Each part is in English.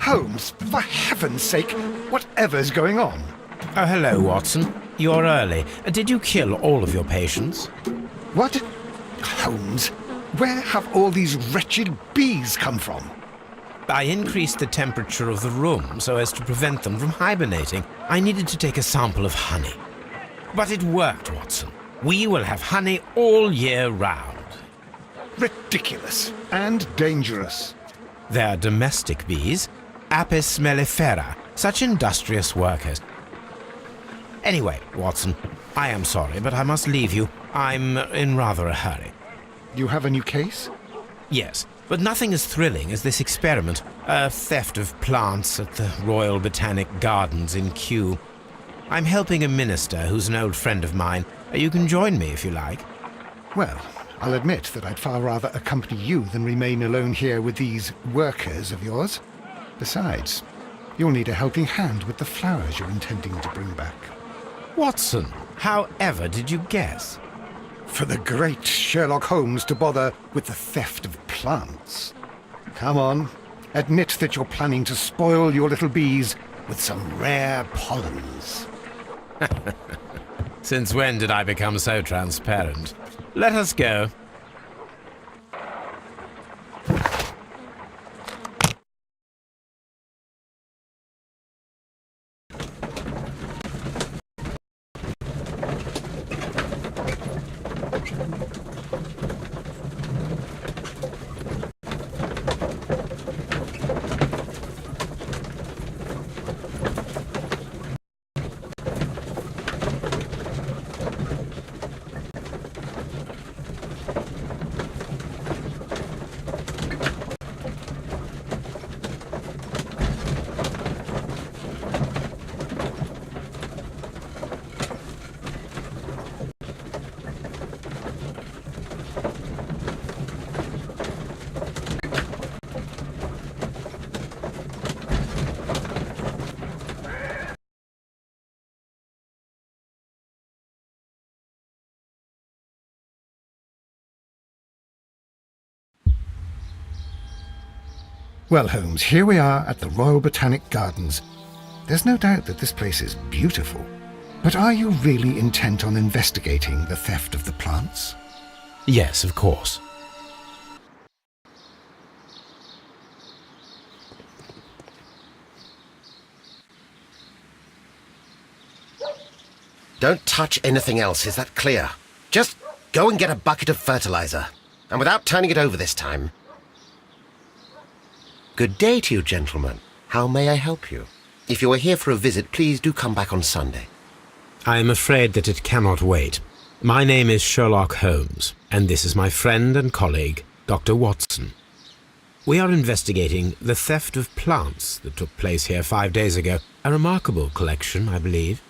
Holmes, for heaven's sake, whatever's going on? Oh, hello, Watson. You're early. Did you kill all of your patients? What? Holmes, where have all these wretched bees come from? I increased the temperature of the room so as to prevent them from hibernating. I needed to take a sample of honey. But it worked, Watson. We will have honey all year round. Ridiculous and dangerous. They're domestic bees, Apis mellifera, such industrious workers. Anyway, Watson, I am sorry, but I must leave you. I'm in rather a hurry. You have a new case? Yes, but nothing as thrilling as this experiment, a theft of plants at the Royal Botanic Gardens in Kew. I'm helping a minister who's an old friend of mine. You can join me if you like. Well, I'll admit that I'd far rather accompany you than remain alone here with these workers of yours. Besides, you'll need a helping hand with the flowers you're intending to bring back. Watson, however did you guess? For the great Sherlock Holmes to bother with the theft of plants. Come on, admit that you're planning to spoil your little bees with some rare pollens. Since when did I become so transparent? Let us go. Well, Holmes, here we are at the Royal Botanic Gardens. There's no doubt that this place is beautiful. But are you really intent on investigating the theft of the plants? Yes, of course. Don't touch anything else, is that clear? Just go and get a bucket of fertilizer. And without turning it over this time. Good day to you, gentlemen. How may I help you? If you are here for a visit, please do come back on Sunday. I am afraid that it cannot wait. My name is Sherlock Holmes, and this is my friend and colleague, Dr. Watson. We are investigating the theft of plants that took place here 5 days ago. A remarkable collection, I believe.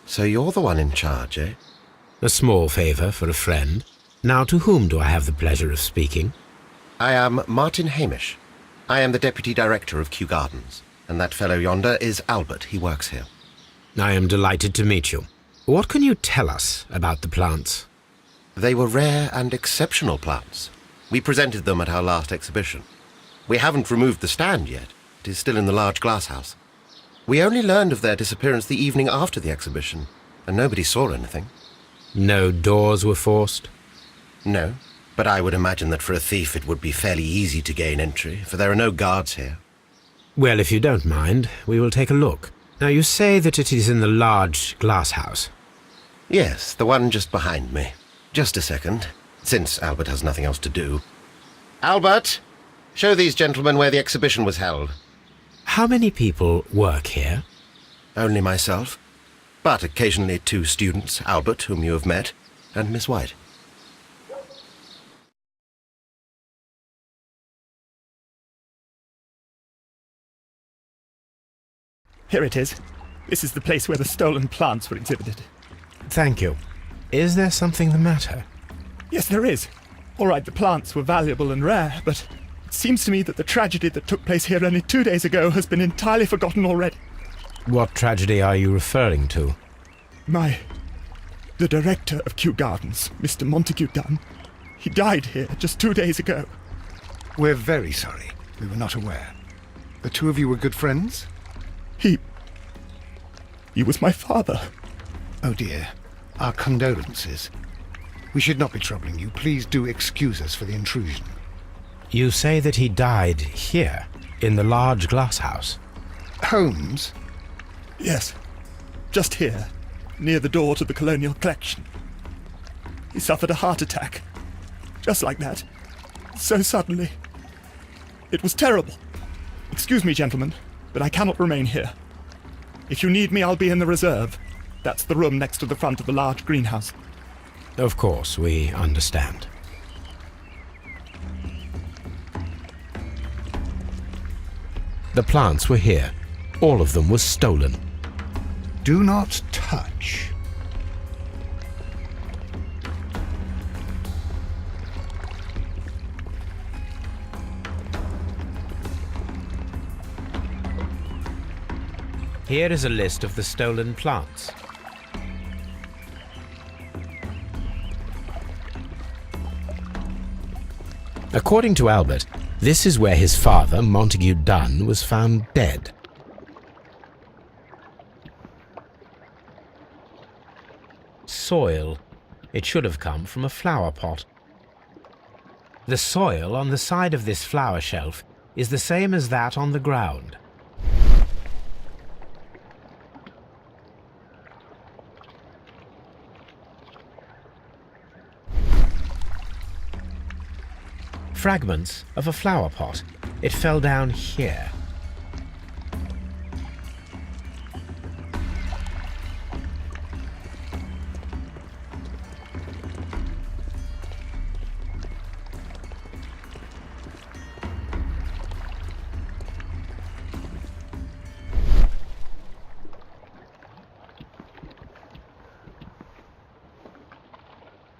So you're the one in charge, eh? A small favour for a friend. Now, to whom do I have the pleasure of speaking? I am Martin Hamish. I am the Deputy Director of Kew Gardens, and that fellow yonder is Albert. He works here. I am delighted to meet you. What can you tell us about the plants? They were rare and exceptional plants. We presented them at our last exhibition. We haven't removed the stand yet. It is still in the large glass house. We only learned of their disappearance the evening after the exhibition, and nobody saw anything. No doors were forced? No, but I would imagine that for a thief it would be fairly easy to gain entry, for there are no guards here. Well, if you don't mind, we will take a look. Now, you say that it is in the large glass house. Yes, the one just behind me. Just a second, since Albert has nothing else to do. Albert, show these gentlemen where the exhibition was held. How many people work here? Only myself, but occasionally 2 students, Albert, whom you have met, and Miss White. Here it is. This is the place where the stolen plants were exhibited. Thank you. Is there something the matter? Yes, there is. All right, the plants were valuable and rare, but it seems to me that the tragedy that took place here only 2 days ago has been entirely forgotten already. What tragedy are you referring to? The director of Kew Gardens, Mr. Montague Dunn, he died here just 2 days ago. We're very sorry. We were not aware. The two of you were good friends? He was my father. Oh dear. Our condolences. We should not be troubling you. Please do excuse us for the intrusion. You say that he died here, in the large glass house? Holmes? Yes, just here, near the door to the colonial collection. He suffered a heart attack. Just like that. So suddenly. It was terrible. Excuse me, gentlemen, but I cannot remain here. If you need me, I'll be in the reserve. That's the room next to the front of the large greenhouse. Of course, we understand. The plants were here. All of them were stolen. Do not touch. Here is a list of the stolen plants. According to Albert, this is where his father, Montague Dunn, was found dead. Soil. It should have come from a flower pot. The soil on the side of this flower shelf is the same as that on the ground. Fragments of a flower pot. It fell down here.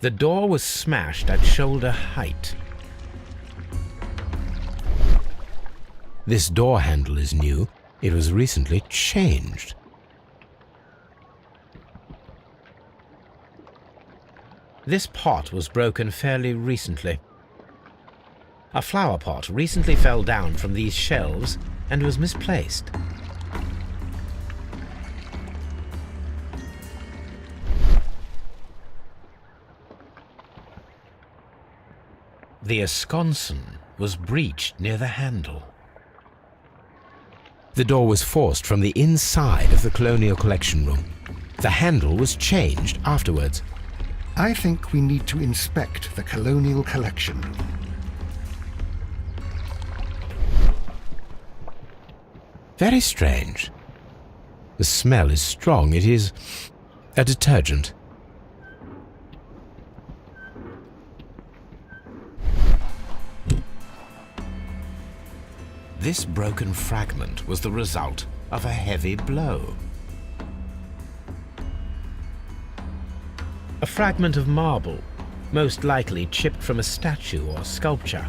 The door was smashed at shoulder height. This door handle is new. It was recently changed. This pot was broken fairly recently. A flower pot recently fell down from these shelves and was misplaced. The esconsson was breached near the handle. The door was forced from the inside of the Colonial Collection Room. The handle was changed afterwards. I think we need to inspect the Colonial Collection Room. Very strange. The smell is strong. It is a detergent. This broken fragment was the result of a heavy blow. A fragment of marble, most likely chipped from a statue or sculpture.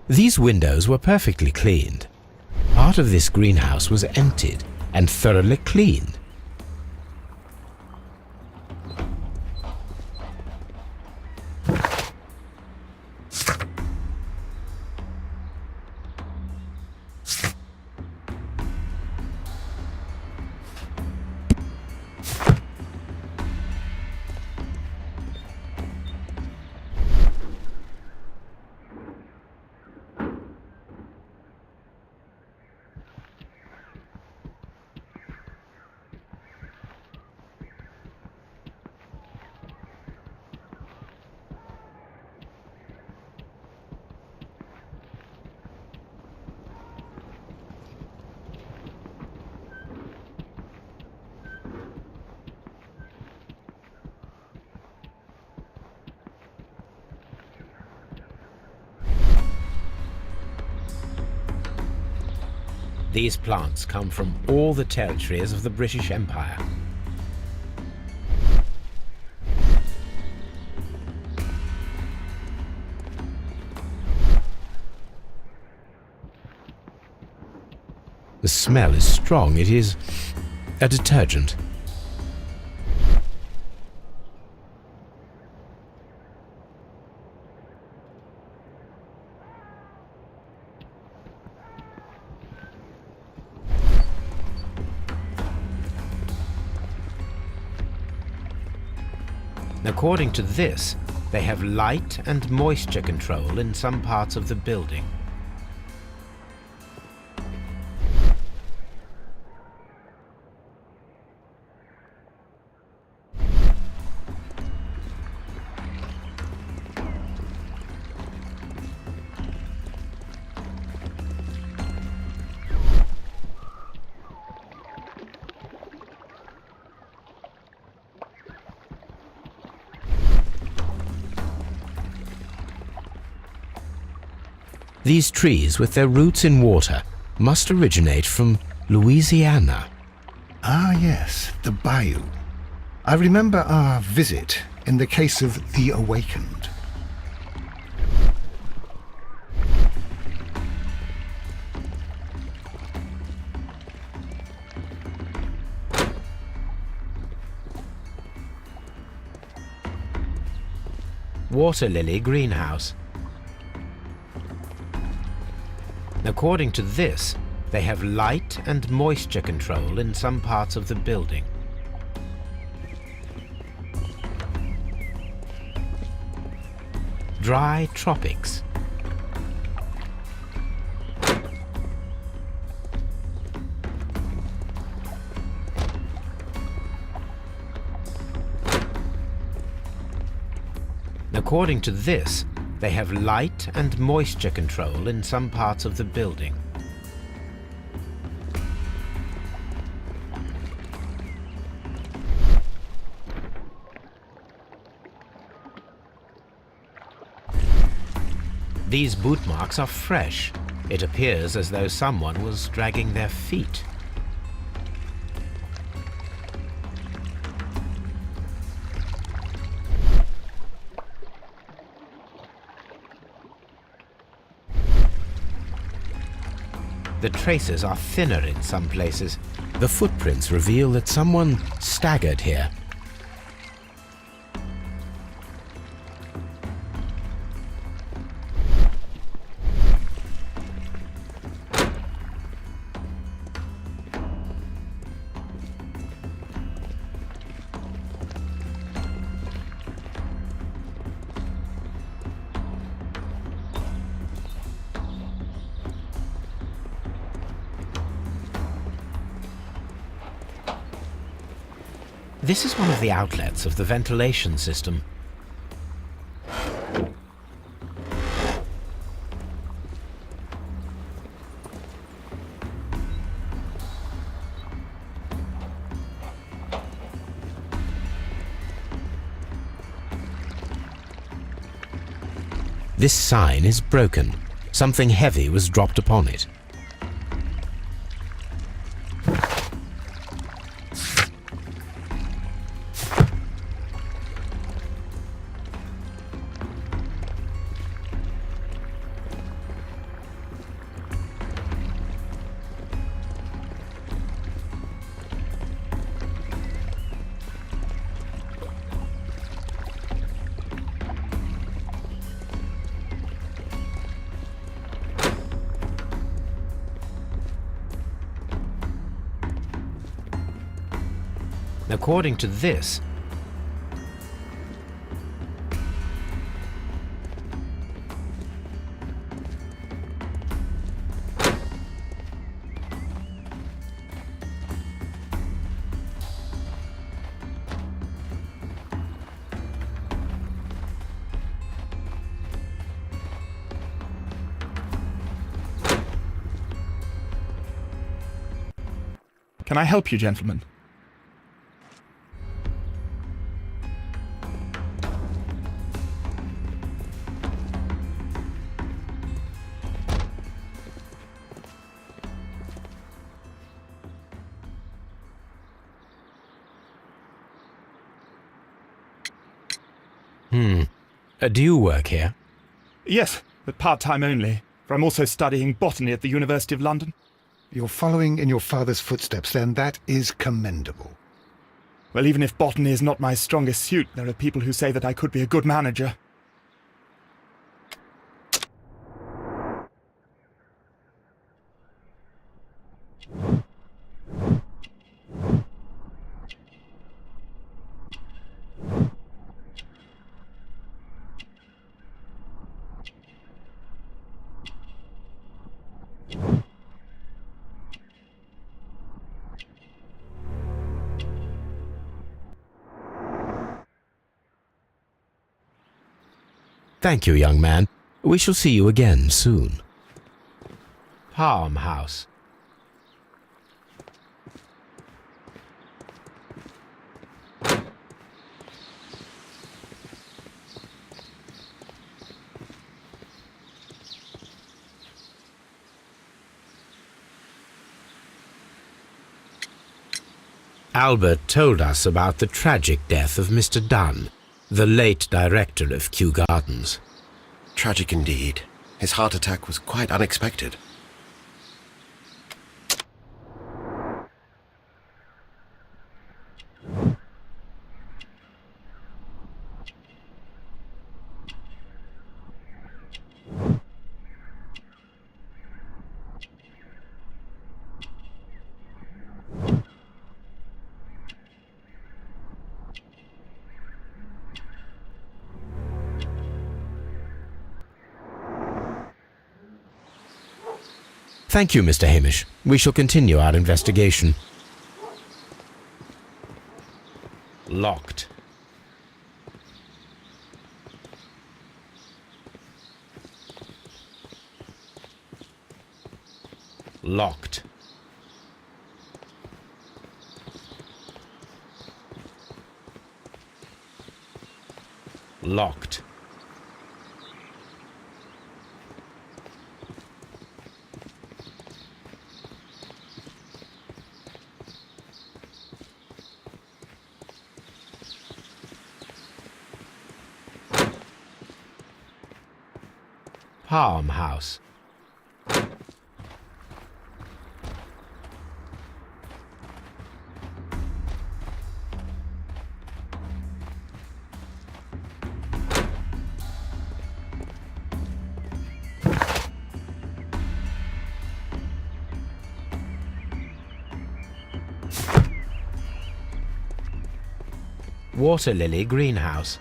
These windows were perfectly cleaned. Part of this greenhouse was emptied and thoroughly cleaned. These plants come from all the territories of the British Empire. The smell is strong. It is a detergent. According to this, they have light and moisture control in some parts of the building. These trees, with their roots in water, must originate from Louisiana. Ah, yes, the bayou. I remember our visit in the case of the Awakened. Water lily greenhouse. According to this, they have light and moisture control in some parts of the building. Dry tropics. According to this, they have light and moisture control in some parts of the building. These boot marks are fresh. It appears as though someone was dragging their feet. The traces are thinner in some places. The footprints reveal that someone staggered here. This is one of the outlets of the ventilation system. This sign is broken. Something heavy was dropped upon it. According to this, Can I help you, gentlemen? Do you work here? Yes, but part-time only, for I'm also studying botany at the University of London. You're following in your father's footsteps, then. That is commendable. Well, even if botany is not my strongest suit, there are people who say that I could be a good manager. Thank you, young man. We shall see you again soon. Palm House. Albert told us about the tragic death of Mr. Dunn, the late director of Kew Gardens. Tragic indeed. His heart attack was quite unexpected. Thank you, Mr. Hamish. We shall continue our investigation. Locked. Locked. Locked. Palm House. Water Lily Greenhouse.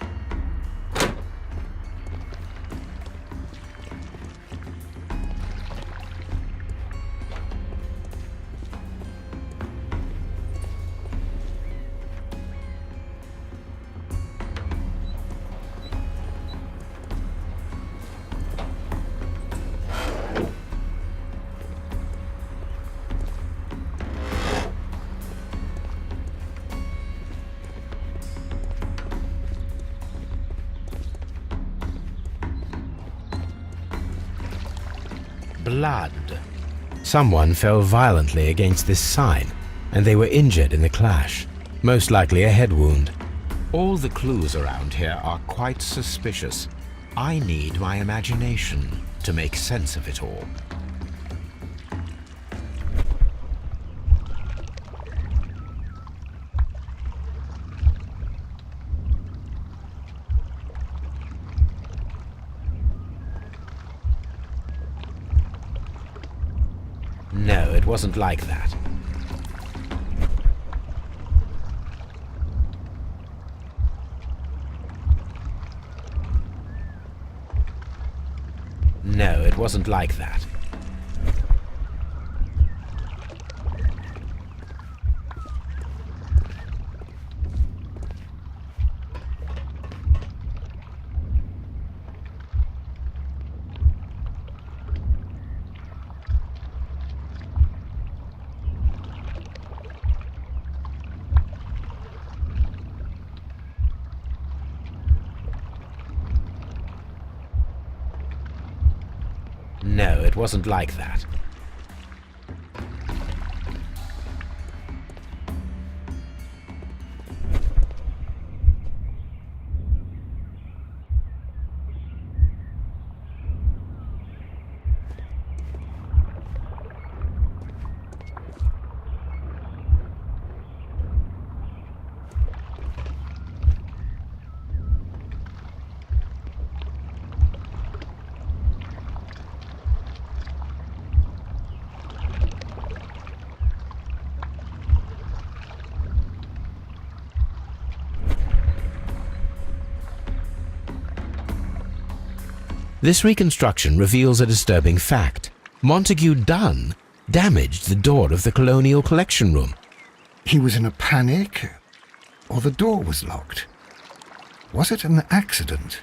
Blood. Someone fell violently against this sign, and they were injured in the clash. Most likely a head wound. All the clues around here are quite suspicious. I need my imagination to make sense of it all. No, it wasn't like that. No, it wasn't like that. No, it wasn't like that. This reconstruction reveals a disturbing fact. Montague Dunn damaged the door of the Colonial Collection Room. He was in a panic, or the door was locked. Was it an accident?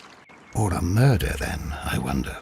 Or a murder, then, I wonder.